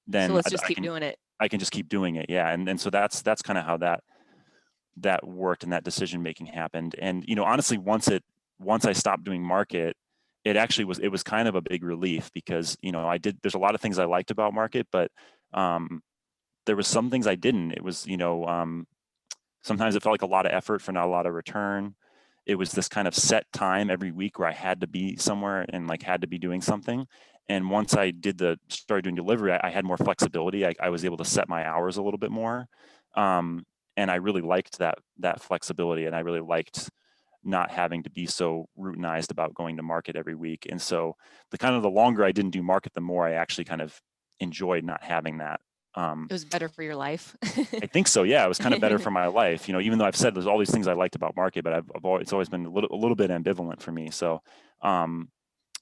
Then so let's just keep doing it. I can just keep doing it. Yeah. And so that's kind of how that worked, and that decision making happened. And, you know, honestly, once I stopped doing market, it was kind of a big relief, because, you know, there's a lot of things I liked about market, but there was some things I didn't. It was, you know, sometimes it felt like a lot of effort for not a lot of return. It was this kind of set time every week where I had to be somewhere and like had to be doing something. And once I started doing delivery, I had more flexibility. I was able to set my hours a little bit more. And I really liked that flexibility, and I really liked not having to be so routinized about going to market every week. And so the longer I didn't do market, the more I actually kind of enjoyed not having that. It was better for your life. I think so. Yeah, it was kind of better for my life. You know, even though I've said there's all these things I liked about market, but it's always been a little bit ambivalent for me. So,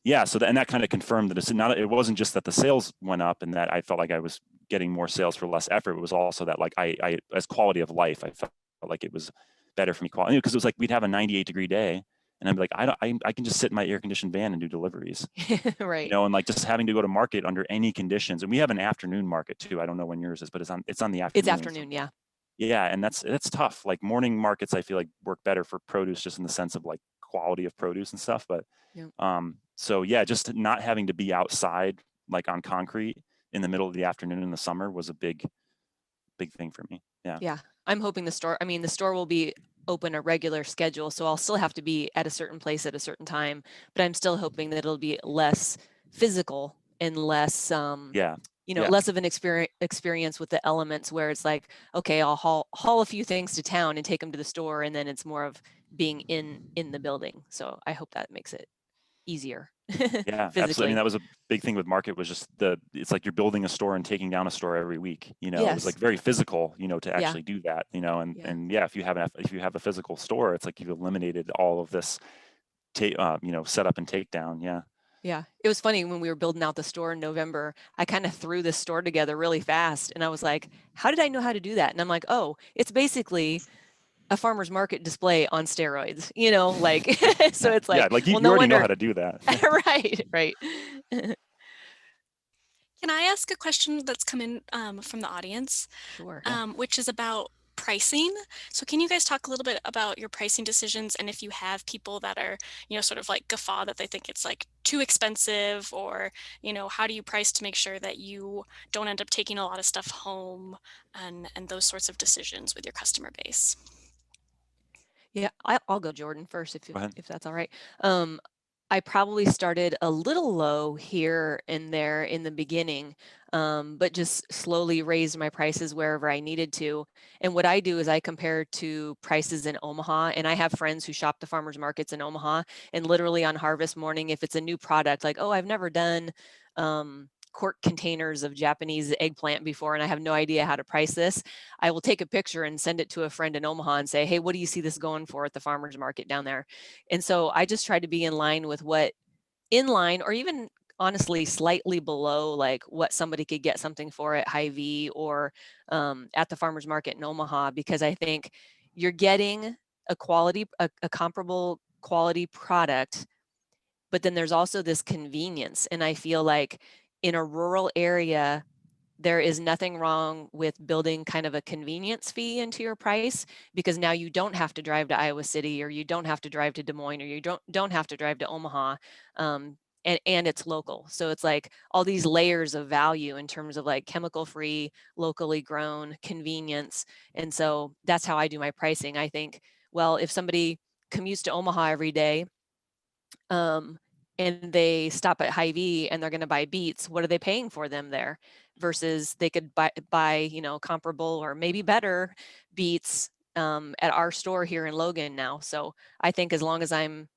yeah. So and that kind of confirmed that it wasn't just that the sales went up and that I felt like I was getting more sales for less effort. It was also that like I as quality of life, I felt like it was better for me quality, because it was like we'd have a 98-degree day, and I'd be like, I can just sit in my air-conditioned van and do deliveries. Right. You know, and like just having to go to market under any conditions. And we have an afternoon market too. I don't know when yours is, but it's on the afternoon. It's afternoon, yeah. Yeah, and that's tough. Like morning markets, I feel like work better for produce, just in the sense of like quality of produce and stuff. But Yep. so yeah, just not having to be outside like on concrete in the middle of the afternoon in the summer was a big thing for me. Yeah. Yeah. I'm hoping the store will be open a regular schedule, so I'll still have to be at a certain place at a certain time, but I'm still hoping that it'll be less physical and less Yeah. less of an experience with the elements where it's like, okay, I'll haul a few things to town and take them to the store, and then it's more of being in the building. So I hope that makes it easier. Yeah, absolutely. I physically. mean, that was a big thing with market, was just it's like you're building a store and taking down a store every week. It was Yes. like very physical, to Yeah. actually do that, and Yeah. and yeah, if you have a physical store, it's like you've eliminated all of this, setup and takedown. Yeah. Yeah, it was funny when we were building out the store in November, I kind of threw this store together really fast, and I was like, how did I know how to do that? And I'm like, oh, it's basically a farmer's market display on steroids, like, so it's Yeah, like, like well, you no already know wonder. how to do that. Right. Can I ask a question that's come in from the audience, Sure. which is about pricing? So can you guys talk a little bit about your pricing decisions, and if you have people that are, sort of like guffaw that they think it's like too expensive, or, how do you price to make sure that you don't end up taking a lot of stuff home, and those sorts of decisions with your customer base? Yeah, I'll go Jordan first Go ahead. if that's all right. I probably started a little low here and there in the beginning, but just slowly raised my prices wherever I needed to. And what I do is I compare to prices in Omaha, and I have friends who shop the farmers markets in Omaha, and literally on harvest morning, if it's a new product, like, oh, I've never done quart containers of Japanese eggplant before, and I have no idea how to price this, I will take a picture and send it to a friend in Omaha and say, hey, what do you see this going for at the farmer's market down there? And so I just try to be in line with or even honestly slightly below like what somebody could get something for at Hy-Vee or at the farmer's market in Omaha, because I think you're getting a comparable quality product, but then there's also this convenience. And I feel like in a rural area, there is nothing wrong with building kind of a convenience fee into your price, because now you don't have to drive to Iowa City, or you don't have to drive to Des Moines, or you don't have to drive to Omaha, and it's local. So it's like all these layers of value in terms of like chemical free, locally grown, convenience. And so that's how I do my pricing. I think, well, if somebody commutes to Omaha every day, and they stop at Hy-Vee and they're going to buy beets, what are they paying for them there? Versus they could buy comparable or maybe better beets at our store here in Logan now. So I think as long as I'm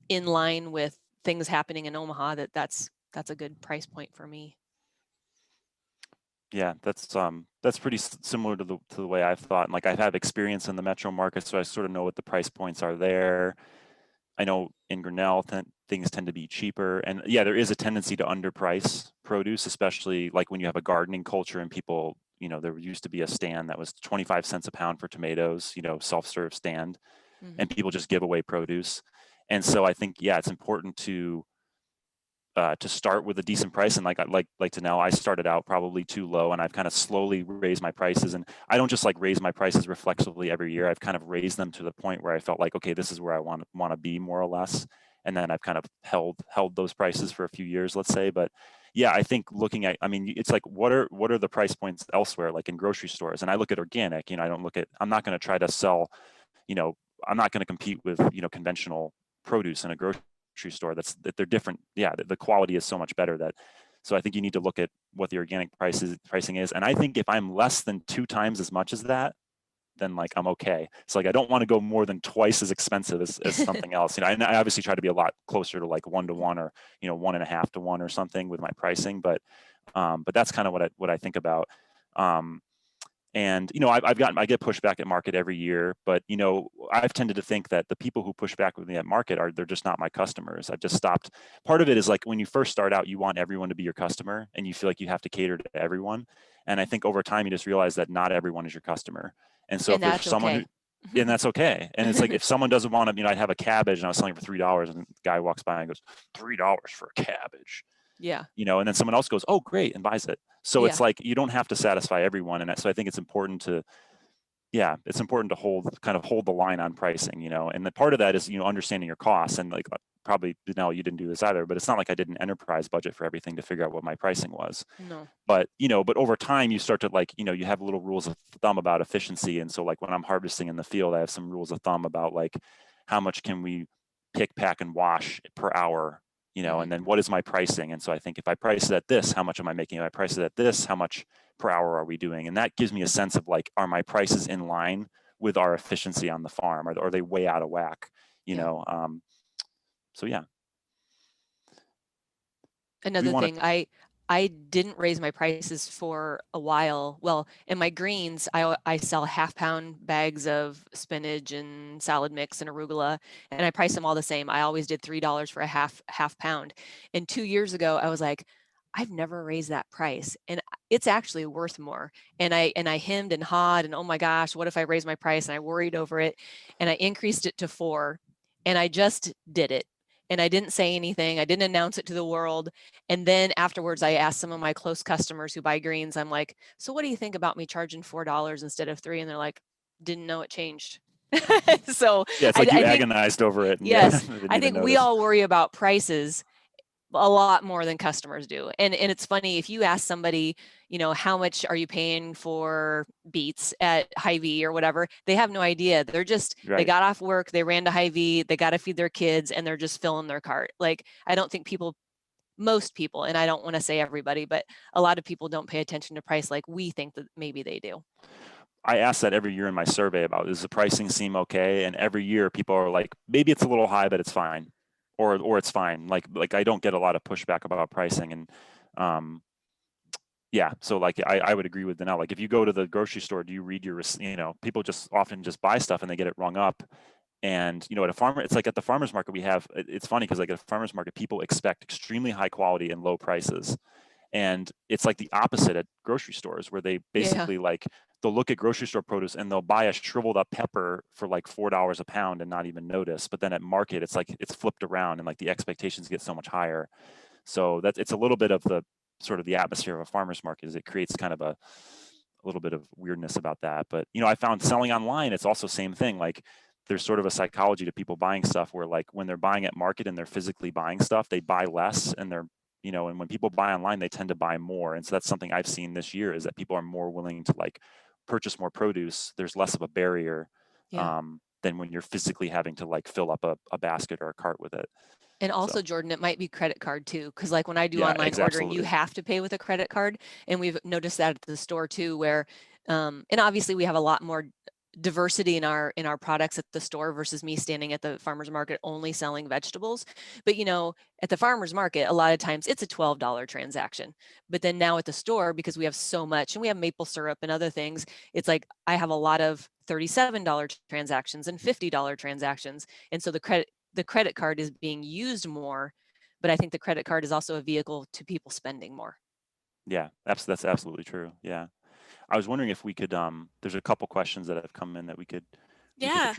in line with things happening in Omaha, that's a good price point for me. Yeah, that's pretty similar to the way I've thought. And like, I've had experience in the metro market, so I sort of know what the price points are there. I know in Grinnell things tend to be cheaper, and yeah, there is a tendency to underprice produce, especially like when you have a gardening culture and people, there used to be a stand that was 25 cents a pound for tomatoes, self-serve stand, and people just give away produce. And so I think, yeah, it's important to start with a decent price. And like Danelle, I started out probably too low, and I've kind of slowly raised my prices. And I don't just like raise my prices reflexively every year. I've kind of raised them to the point where I felt like, okay, this is where I want to be more or less. And then I've kind of held those prices for a few years, let's say. But yeah, I think it's like, what are the price points elsewhere, like in grocery stores? And I look at organic, I'm not going to try to sell, I'm not going to compete with, conventional produce in a grocery store. That they're different. Yeah, the quality is so much better so I think you need to look at what the organic pricing is. And I think if I'm less than 2 times as much as that, then like I'm okay. So like I don't want to go more than twice as expensive as something else. And I obviously try to be a lot closer to like 1 to 1 or 1.5 to 1 or something with my pricing. But that's kind of what I think about. And I get pushback at market every year, but I've tended to think that the people who push back with me at market they're just not my customers. I've just stopped. Part of it is like when you first start out, you want everyone to be your customer, and you feel like you have to cater to everyone. And I think over time you just realize that not everyone is your customer. And so if there's someone and that's okay. And it's like if someone doesn't want to, I'd have a cabbage and I was selling for $3, and the guy walks by and goes, $3 for a cabbage. Yeah. And then someone else goes, oh, great, and buys it. So it's like, you don't have to satisfy everyone. And so I think it's important to yeah, it's important to kind of hold the line on pricing, you know, and the part of that is, you know, understanding your costs. And like probably Danelle, you didn't do this either, but it's not like I did an enterprise budget for everything to figure out what my pricing was. No. But, you know, but over time you start to like, you know, you have little rules of thumb about efficiency. And so like when I'm harvesting in the field, I have some rules of thumb about like how much can we pick, pack, and wash per hour, you know, and then what is my pricing? And so I think if I price it at this, how much am I making? If I price it at this, how much per hour are we doing? And that gives me a sense of like, are my prices in line with our efficiency on the farm? Are they way out of whack? You know, so yeah. Another thing, I didn't raise my prices for a while. Well, in my greens, I sell half-pound bags of spinach and salad mix and arugula, and I price them all the same. I always did $3 for a half pound. And 2 years ago, I was like, I've never raised that price, and it's actually worth more. And I hemmed and hawed, and oh my gosh, what if I raise my price? And I worried over it, and I increased it to 4, and I just did it. And I didn't say anything. I didn't announce it to the world. And then afterwards, I asked some of my close customers who buy greens, I'm like, so what do you think about me charging $4 instead of 3? And they're like, didn't know it changed. So yeah, it's like you I think, agonized over it. And yes, yeah, I think we all worry about prices a lot more than customers do. And it's funny, if you ask somebody, you know, how much are you paying for beets at Hy-Vee or whatever, they have no idea. They're just, they got off work, they ran to Hy-Vee, they got to feed their kids, and they're just filling their cart. Like, I don't think most people, and I don't want to say everybody, but a lot of people don't pay attention to price like we think that maybe they do. I ask that every year in my survey about, does the pricing seem okay? And every year people are like, maybe it's a little high, but it's fine. Or it's fine. Like I don't get a lot of pushback about pricing. And yeah, so like I would agree with Danelle. Like if you go to the grocery store, do you read your, you know, people just often just buy stuff and they get it rung up. And, you know, at a farmer, it's like at the farmer's market it's funny because like at a farmer's market, people expect extremely high quality and low prices. And it's like the opposite at grocery stores where they basically like, they'll look at grocery store produce and they'll buy a shriveled up pepper for like $4 a pound and not even notice. But then at market, it's like, it's flipped around and like the expectations get so much higher. So it's a little bit of the sort of the atmosphere of a farmer's market, is it creates kind of a little bit of weirdness about that. But, you know, I found selling online, it's also same thing. Like there's sort of a psychology to people buying stuff where like when they're buying at market and they're physically buying stuff, they buy less, and they're, you know, and when people buy online, they tend to buy more. And so that's something I've seen this year, is that people are more willing to like purchase more produce. There's less of a barrier than when you're physically having to like fill up a basket or a cart with it. And also, Jordan, it might be credit card too, because like when I do online ordering, you have to pay with a credit card, and we've noticed that at the store too, where, and obviously we have a lot more diversity in our products at the store versus me standing at the farmer's market only selling vegetables. But you know, at the farmer's market, a lot of times it's a $12 transaction. But then now at the store, because we have so much and we have maple syrup and other things, it's like I have a lot of $37 transactions and $50 transactions. And so the credit card is being used more, but I think the credit card is also a vehicle to people spending more. Yeah, that's absolutely true. Yeah. I was wondering if we could, there's a couple questions that have come in that we could. Yeah.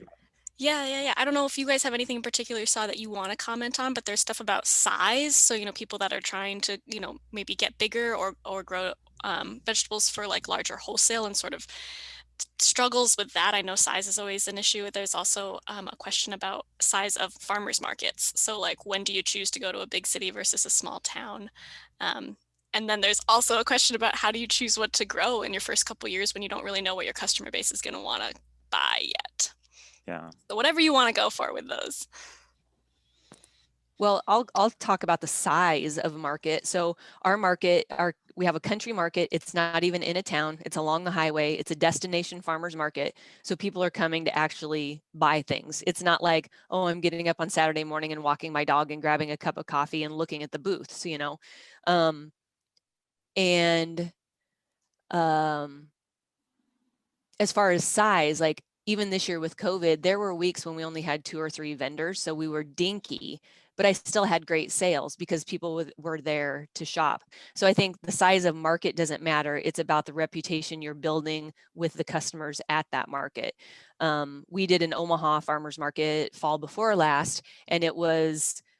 I don't know if you guys have anything in particular you saw that you want to comment on, but there's stuff about size. So, you know, people that are trying to, you know, maybe get bigger or grow vegetables for like larger wholesale and sort of struggles with that. I know size is always an issue. There's also a question about size of farmers markets. So like, when do you choose to go to a big city versus a small town? And then there's also a question about how do you choose what to grow in your first couple of years when you don't really know what your customer base is going to want to buy yet. Yeah. So whatever you want to go for with those. Well, I'll talk about the size of market. So our market, we have a country market. It's not even in a town. It's along the highway. It's a destination farmers market. So people are coming to actually buy things. It's not like, oh, I'm getting up on Saturday morning and walking my dog and grabbing a cup of coffee and looking at the booths, you know. As far as size, like even this year with COVID, there were weeks when we only had 2 or 3 vendors. So we were dinky, but I still had great sales because people were there to shop. So I think the size of market doesn't matter. It's about the reputation you're building with the customers at that market. We did an Omaha farmers market fall before last, and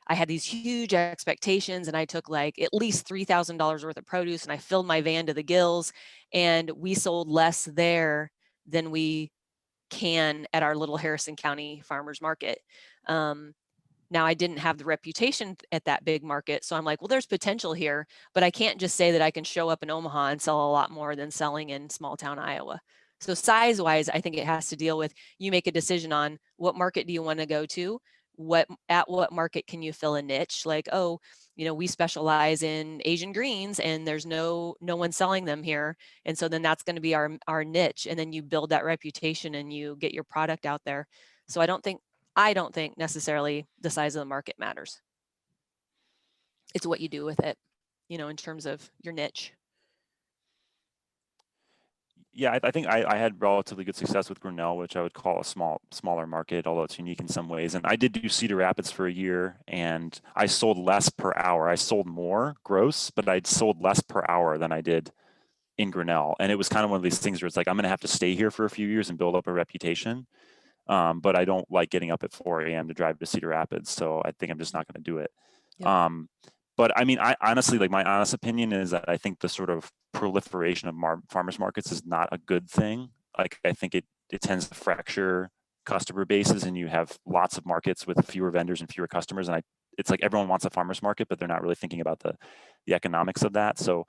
I had these huge expectations, and I took like at least $3,000 worth of produce, and I filled my van to the gills, and we sold less there than we can at our little Harrison County farmers market. Now I didn't have the reputation at that big market. So I'm like, well, there's potential here, but I can't just say that I can show up in Omaha and sell a lot more than selling in small town Iowa. So size wise, I think it has to deal with, you make a decision on what market do you want to go to? At what market can you fill a niche? Like, oh, we specialize in Asian greens and there's no one selling them here. And so then that's going to be our niche. And then you build that reputation and you get your product out there. So I don't think necessarily the size of the market matters. It's what you do with it, in terms of your niche. Yeah, I think I had relatively good success with Grinnell, which I would call a smaller market, although it's unique in some ways. And I did do Cedar Rapids for a year, and I sold less per hour. I sold more gross, but I'd sold less per hour than I did in Grinnell. And it was kind of one of these things where it's like, I'm going to have to stay here for a few years and build up a reputation. But I don't like getting up at 4 a.m. to drive to Cedar Rapids, so I think I'm just not going to do it. Yep. But I mean, I honestly, like, my honest opinion is that I think the sort of proliferation of farmers markets is not a good thing. Like, I think it tends to fracture customer bases, and you have lots of markets with fewer vendors and fewer customers. And it's like everyone wants a farmers market, but they're not really thinking about the economics of that. So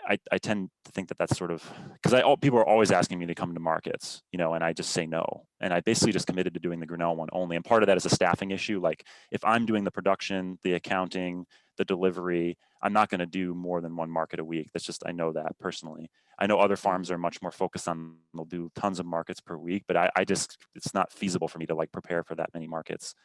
I tend to think that that's sort of, because people are always asking me to come to markets, and I just say no. And I basically just committed to doing the Grinnell one only. And part of that is a staffing issue. Like, if I'm doing the production, the accounting, the delivery, I'm not going to do more than one market a week. That's just, I know that personally. I know other farms are much more focused on, they'll do tons of markets per week, but I just, it's not feasible for me to like prepare for that many markets.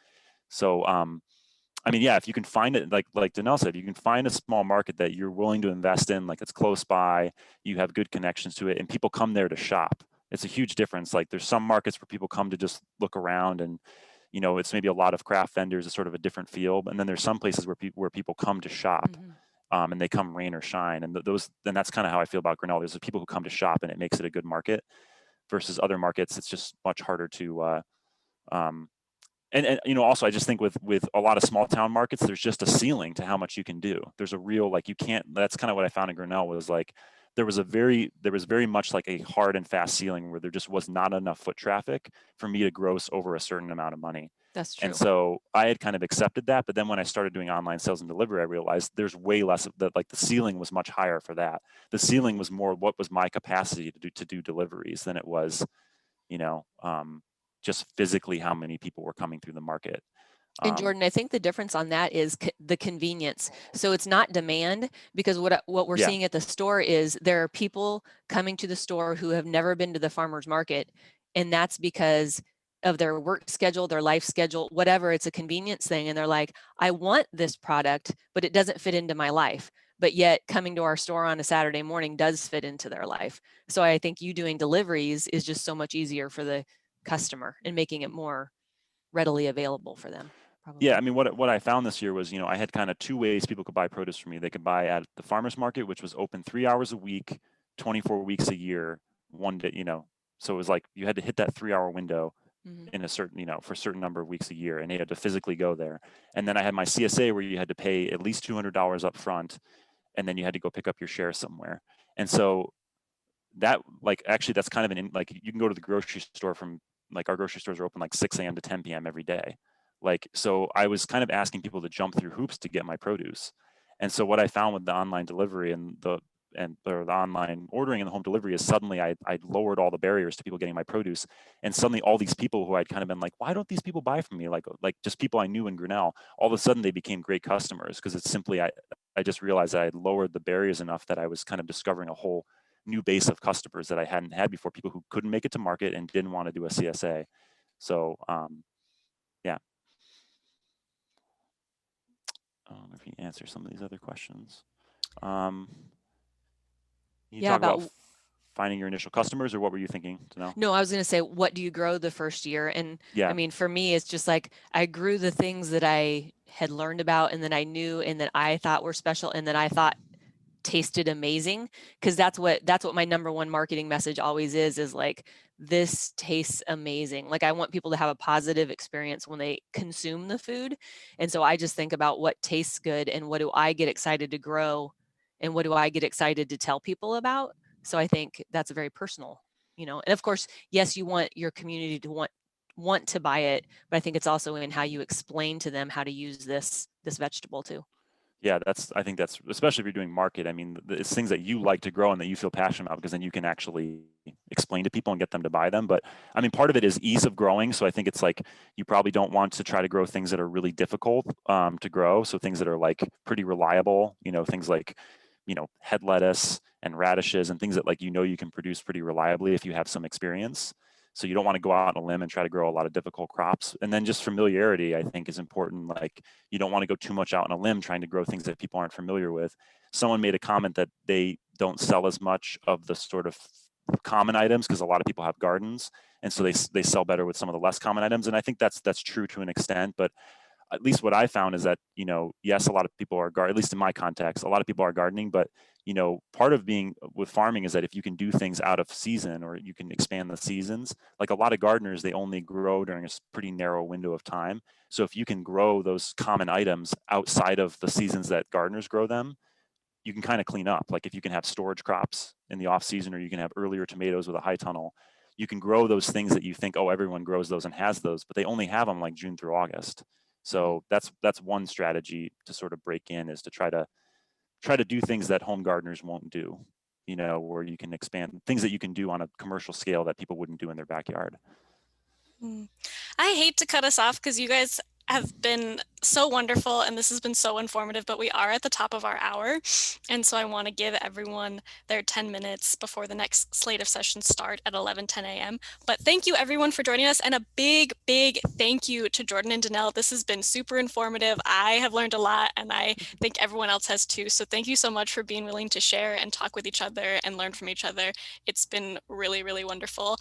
So, I mean, yeah, if you can find it, like Danelle said, you can find a small market that you're willing to invest in, like it's close by, you have good connections to it, and people come there to shop. It's a huge difference. Like, there's some markets where people come to just look around, and it's maybe a lot of craft vendors. It's sort of a different feel. And then there's some places where people come to shop, and they come rain or shine. And that's kind of how I feel about Grinnell. There's the people who come to shop, and it makes it a good market. Versus other markets, it's just much harder to. And also, I just think with a lot of small town markets, there's just a ceiling to how much you can do. There's a real, like, you can't. That's kind of what I found in Grinnell, was like there was very much like a hard and fast ceiling where there just was not enough foot traffic for me to gross over a certain amount of money. That's true. And so I had kind of accepted that, but then when I started doing online sales and delivery, I realized there's way less of that. Like, the ceiling was much higher for that. The ceiling was more what was my capacity to do deliveries than it was, just physically how many people were coming through the market. And Jordan, I think the difference on that is the convenience. So it's not demand, because what we're seeing at the store is there are people coming to the store who have never been to the farmer's market. And that's because of their work schedule, their life schedule, whatever. It's a convenience thing. And they're like, I want this product, but it doesn't fit into my life. But yet coming to our store on a Saturday morning does fit into their life. So I think you doing deliveries is just so much easier for the customer and making it more readily available for them. Probably. Yeah, I mean, what I found this year was, I had kind of two ways people could buy produce from me. They could buy at the farmer's market, which was open 3 hours a week, 24 weeks a year, one day, so it was like you had to hit that 3-hour window in a certain, for a certain number of weeks a year, and you had to physically go there. And then I had my CSA where you had to pay at least $200 up front, and then you had to go pick up your share somewhere. And so that, like, actually that's kind of like, you can go to the grocery store from, like, our grocery stores are open like 6 a.m. to 10 p.m. every day. Like, so I was kind of asking people to jump through hoops to get my produce. And so what I found with the online delivery and the online ordering and the home delivery is suddenly I lowered all the barriers to people getting my produce. And suddenly all these people who I'd kind of been like, why don't these people buy from me? Like just people I knew in Grinnell, all of a sudden they became great customers, because it's simply, I just realized that I had lowered the barriers enough that I was kind of discovering a whole new base of customers that I hadn't had before, people who couldn't make it to market and didn't want to do a CSA. So, yeah. If you answer some of these other questions. You talk about finding your initial customers, or what were you thinking to know? No, I was going to say, what do you grow the first year? And I mean, for me, it's just like, I grew the things that I had learned about and that I knew and that I thought were special and that I thought tasted amazing, because that's what my number one marketing message always is like, this tastes amazing. Like, I want people to have a positive experience when they consume the food. And so I just think about what tastes good and what do I get excited to grow and what do I get excited to tell people about. So I think that's very personal. and of course, yes, you want your community to want to buy it, but I think it's also in how you explain to them how to use this vegetable too. Yeah, I think that's, especially if you're doing market, I mean, it's things that you like to grow and that you feel passionate about, because then you can actually explain to people and get them to buy them. But I mean, part of it is ease of growing. So I think it's like, you probably don't want to try to grow things that are really difficult to grow. So things that are like pretty reliable, things like, head lettuce and radishes and things that like, you can produce pretty reliably if you have some experience. So you don't want to go out on a limb and try to grow a lot of difficult crops. And then just familiarity, I think, is important. Like, you don't want to go too much out on a limb trying to grow things that people aren't familiar with. Someone made a comment that they don't sell as much of the sort of common items because a lot of people have gardens, and so they sell better with some of the less common items. And I think that's true to an extent, but at least what I found is that, yes, a lot of people are at least in my context, a lot of people are gardening, but part of being with farming is that if you can do things out of season, or you can expand the seasons, like a lot of gardeners, they only grow during a pretty narrow window of time. So if you can grow those common items outside of the seasons that gardeners grow them, you can kind of clean up. Like if you can have storage crops in the off season, or you can have earlier tomatoes with a high tunnel, you can grow those things that you think, oh, everyone grows those and has those, but they only have them like June through August. So that's one strategy to sort of break in, is to try to do things that home gardeners won't do, where you can expand things that you can do on a commercial scale that people wouldn't do in their backyard. I hate to cut us off because you guys have been so wonderful and this has been so informative, but we are at the top of our hour. And so I want to give everyone their 10 minutes before the next slate of sessions start at 11:10 a.m. But thank you everyone for joining us, and a big, big thank you to Jordan and Danelle. This has been super informative. I have learned a lot, and I think everyone else has too. So thank you so much for being willing to share and talk with each other and learn from each other. It's been really, really wonderful.